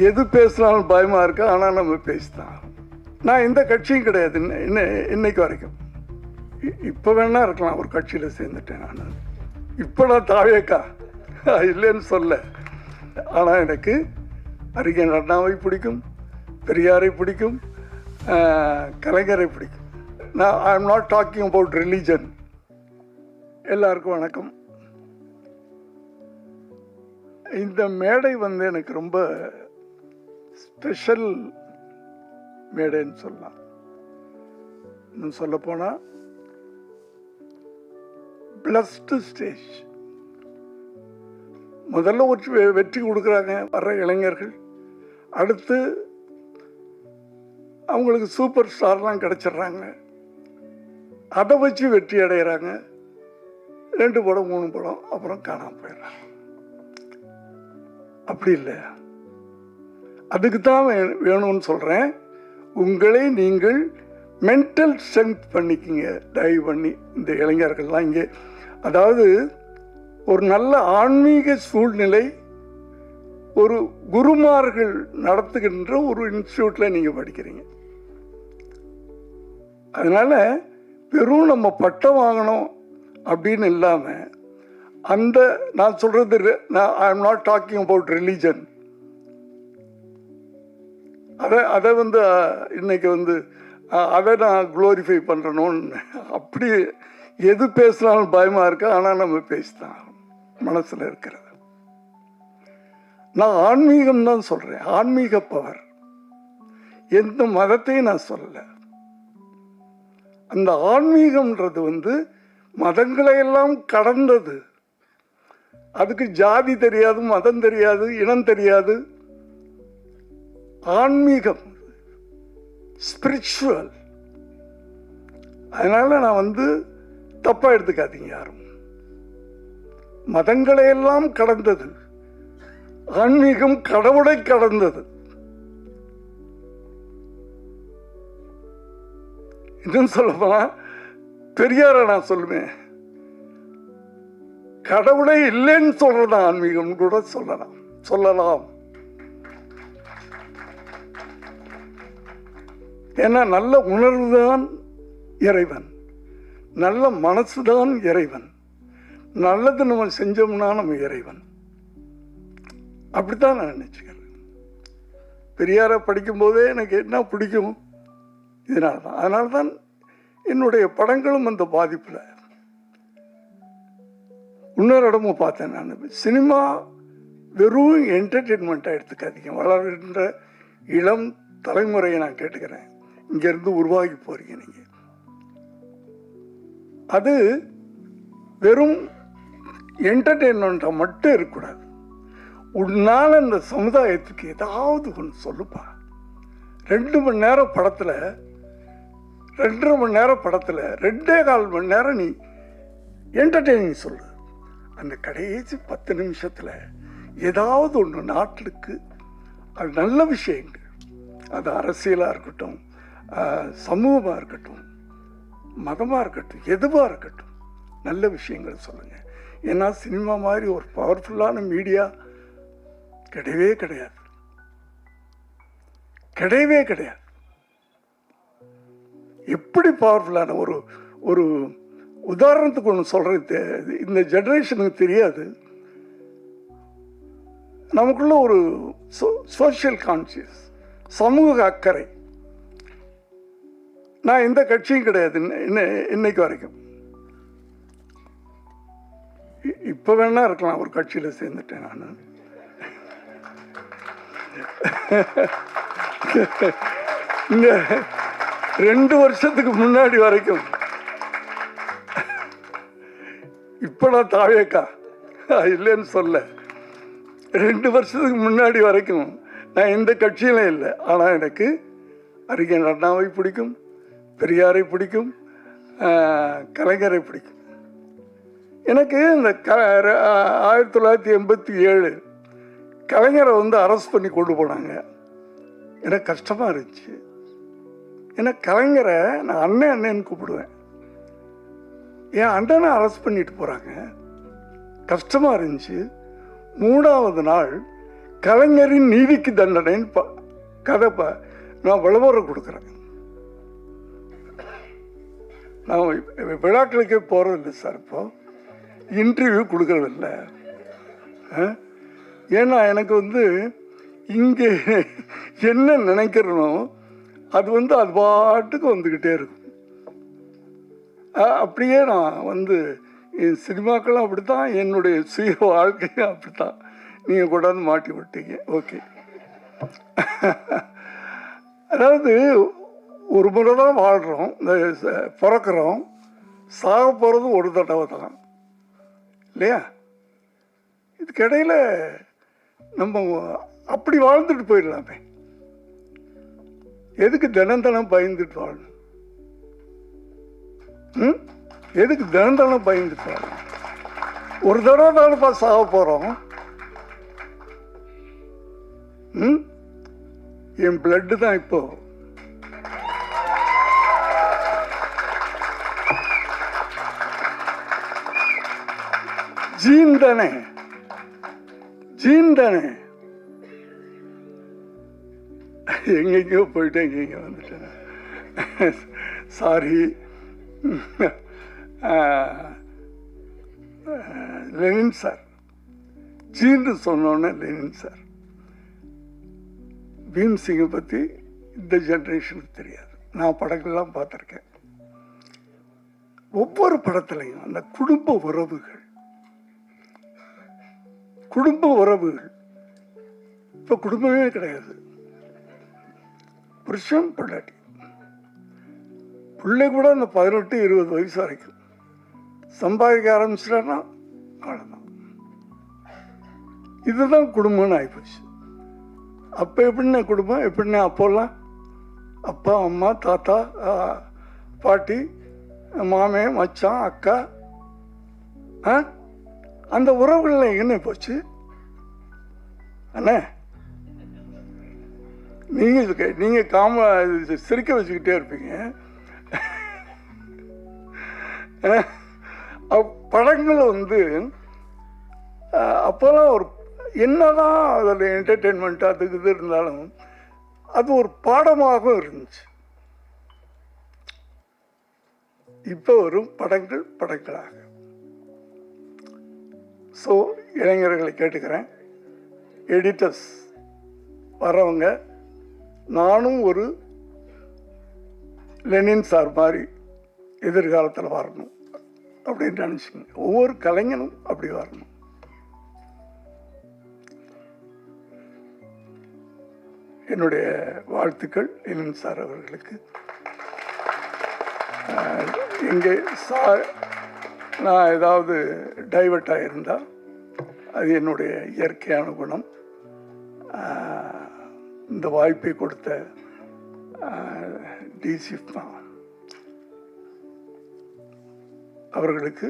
எது பேசினாலும் பயமாக இருக்கு. ஆனால் நம்ம பேசிதான். நான் எந்த கட்சியும் கிடையாது இன்னைக்கு வரைக்கும். இப்போ வேணா இருக்கலாம் ஒரு கட்சியில் சேர்ந்துட்டேன். நான் இப்போ நான் தாவேக்கா இல்லைன்னு சொல்ல. ஆனால் எனக்கு அறிஞர் அண்ணாவை பிடிக்கும், பெரியாரை பிடிக்கும், கலைஞரை பிடிக்கும். நான் I am not talking about religion. எல்லாருக்கும் வணக்கம். இந்த மேடை எனக்கு ரொம்ப ஸ்பெஷல் மேடைன்னு சொல்லலாம். இன்னும் சொல்ல போனால் பிளஸ்டு ஸ்டேஜ். முதல்ல ஒரு வெற்றி கொடுக்குறாங்க வர்ற இளைஞர்கள். அடுத்து அவங்களுக்கு சூப்பர் ஸ்டார்லாம் கிடச்சிட்றாங்க. அதை வச்சு வெற்றி அடைகிறாங்க. 2 படம் 3 படம் அப்புறம் காணாமல் போயிடுறாங்க. அப்படி இல்லை. அதுக்கு தான் வேணும்னு சொல்கிறேன். உங்களை நீங்கள் மென்டல் ஸ்ட்ரென்த் பண்ணிக்கிங்க. தயவு பண்ணி இந்த இளைஞர்கள்லாம் இங்கே, அதாவது ஒரு நல்ல ஆன்மீக சூழ்நிலை, ஒரு குருமார்கள் நடத்துகின்ற ஒரு இன்ஸ்டியூட்டில் நீங்கள் படிக்கிறீங்க. அதனால் வெறும் நம்ம பட்டம் வாங்கணும் அப்படின்னு இல்லாமல், அந்த நான் சொல்கிறது, I am not talking about religion. அதை இன்னைக்கு அதை நான் குளோரிஃபை பண்ணுறணும்னு அப்படி எது பேசினாலும் பயமாக இருக்கு. ஆனால் நம்ம பேசிதான் மனசில் இருக்கிறது. நான் ஆன்மீகம் தான் சொல்கிறேன். ஆன்மீக பவர். எந்த மதத்தையும் நான் சொல்லலை. அந்த ஆன்மீகம்ன்றது மதங்களை எல்லாம் கடந்தது. அதுக்கு ஜாதி தெரியாது, மதம் தெரியாது, இனம் தெரியாது. ஆன்மீகம் ஸ்பிரிச்சுவல். அதனால நான் தப்பா எடுத்துக்காதீங்க யாரும். மதங்களை எல்லாம் கடந்தது. ஆன்மீகம் கடவுளை கடந்தது. இன்னும் சொல்லப்போனா பெரியார நான் சொல்லுவேன், கடவுளை இல்லைன்னு சொல்றது ஆன்மீகம் கூட சொல்லலாம். ஏன்னா நல்ல உணர்வுதான் இறைவன், நல்ல மனசுதான் இறைவன், நல்லது நம்ம செஞ்சோம்னா நம்ம இறைவன். அப்படித்தான் நான் நினைச்சுக்கிறேன். பெரியாரை படிக்கும்போதே எனக்கு என்ன பிடிக்கும் இதனால்தான். அதனால்தான் என்னுடைய படங்களும் அந்த பாதிப்பில். இன்னொரு இடமும் பார்த்தேன் நான், சினிமா வெறும் என்டர்டெயின்மெண்ட்டாக எடுத்துக்காதீங்க. வளர்கின்ற இளம் தலைமுறையை நான் கேட்டுக்கிறேன். இங்கேருந்து உருவாகி போறீங்க நீங்கள். அது வெறும் என்டர்டெயின்மெண்ட்டாக மட்டும் இருக்கக்கூடாது. உன்னால் அந்த சமுதாயத்துக்கு ஏதாவது ஒன்று சொல்லுப்பா. 2 மணி நேரம் படத்தில், 2.5 மணி நேரம் படத்தில் 2.25 மணி நேரம் நீ என்டர்டெய்னிங் சொல்லு. அந்த கடைசி 10 நிமிஷத்தில் ஏதாவது ஒன்று நாட்டுக்கு அது நல்ல விஷயங்கள், அது அரசியலாக இருக்கட்டும், சமூகமாக இருக்கட்டும், மதமாக இருக்கட்டும், எதுவாக இருக்கட்டும், நல்ல விஷயங்கள் சொல்லுங்கள். ஏன்னா சினிமா மாதிரி ஒரு பவர்ஃபுல்லான மீடியா கிடையவே கிடையாது. எப்படி பவர்ஃபுல்லான ஒரு உதாரணத்துக்கு ஒன்று சொல்கிறது, இந்த ஜெனரேஷனுக்கு தெரியாது. நமக்குள்ள ஒரு சோஷியல் கான்சியஸ், சமூக அக்கறை. நான் எந்த கட்சியும் கிடையாது இன்னைக்கு வரைக்கும். இப்போ வேணா இருக்கலாம் ஒரு கட்சியில் சேர்ந்துட்டேன் நான். இந்த 2 வருஷத்துக்கு முன்னாடி வரைக்கும், இப்போ நான் தாவேக்கா இல்லைன்னு சொல்ல, 2 வருஷத்துக்கு முன்னாடி வரைக்கும் நான் எந்த கட்சியிலும் இல்லை. ஆனால் எனக்கு அறிஞர் அண்ணாவை பிடிக்கும், பெரியாரை பிடிக்கும், கலைஞரை பிடிக்கும். எனக்கு இந்த 1987 கலைஞரை அரெஸ்ட் பண்ணி கொண்டு போனாங்க. எனக்கு கஷ்டமாக இருந்துச்சு. ஏன்னா கலைஞரை நான் அண்ணன்னு கூப்பிடுவேன். என் அண்ணனை அரெஸ்ட் பண்ணிட்டு போகிறாங்க, கஷ்டமாக இருந்துச்சு. 3வது நாள் கலைஞரின் நீதிக்கு தண்டனைன்னு கதை நான் விளம்பரம் கொடுக்குறேன். நான் விழாக்களுக்கே போகிறதில்லை சார், இப்போ இன்டர்வியூ கொடுக்கறதில்ல. ஏன்னா எனக்கு இங்கே என்ன நினைக்கிறனோ அது அது பாட்டுக்கு வந்துக்கிட்டே இருக்கும். அப்படியே நான் என் சினிமாக்களும் அப்படி தான், என்னுடைய சுய வாழ்க்கையும் அப்படி தான். நீங்கள் கொண்டாந்து மாட்டி விட்டீங்க. ஓகே. அதாவது ஒரு முறை தான் வாழ்கிறோம், பிறக்கிறோம், சாக போகிறது ஒரு தடவை தான் இல்லையா? இதுக்கிடையில் நம்ம அப்படி வாழ்ந்துட்டு போயிடலாமே. எதுக்கு தினம் தினம் பயந்துட்டு வாழணும்? எதுக்கு தினம் தினம் பயந்துட்டு வாழணும்? ஒரு தடவை தானப்பா சாக போகிறோம். என் பிளட்டு தான் இப்போ. ஜீன் தானே, ஜீன் தானே. எங்கெங்கயோ போயிட்டேன், எங்கெங்க வந்துட்டேன், சாரி. லெனின் சார், ஜீன்னு சொன்னோன்னே லெனின் சார். பீம்சிங்கை பற்றி இந்த ஜென்ரேஷனுக்கு தெரியாது. நான் படங்கள்லாம் பார்த்துருக்கேன். ஒவ்வொரு படத்துலையும் அந்த குடும்ப உறவுகள் இப்போ குடும்பமே கிடையாது. புருஷன் பொண்டாட்டி, பிள்ளை கூட அந்த 18-20 வயசு வரைக்கும் சம்பாதிக்க ஆரம்பிச்சிட்டான்னா அவ்வளோதான். இதுதான் குடும்பம்னு ஆகிப்போச்சு. அப்போ எப்படின்னா குடும்பம் எப்படின்னா, அப்போல்லாம் அப்பா அம்மா தாத்தா பாட்டி மாமே மச்சான் அக்கா, அந்த உறவுகள் எங்கன்னு போச்சு அண்ணே? நீங்கள் சிரிக்க வச்சுக்கிட்டே இருப்பீங்க. படங்கள் அப்போல்லாம் ஒரு என்னதான் அதில் என்டர்டெயின்மெண்ட் அதுக்கு இது இருந்தாலும் அது ஒரு பாடமாகவும் இருந்துச்சு. இப்போ வரும் படங்களாக. ஸோ இளைஞர்களை கேட்டுக்கிறேன், எடிட்டர்ஸ் வரவங்க, நானும் ஒரு லெனின் சார் மாதிரி எதிர்காலத்தில் வரணும் அப்படின்னு நினச்சிங்க. ஒவ்வொரு கலைஞனும் அப்படி வரணும். என்னுடைய வாழ்த்துக்கள் லெனின் சார் அவர்களுக்கு. இங்கே நான் ஏதாவது டைவர்ட் ஆகியிருந்தால் அது என்னுடைய இயற்கையான குணம். இந்த வாய்ப்பை கொடுத்த டிசி அவர்களுக்கு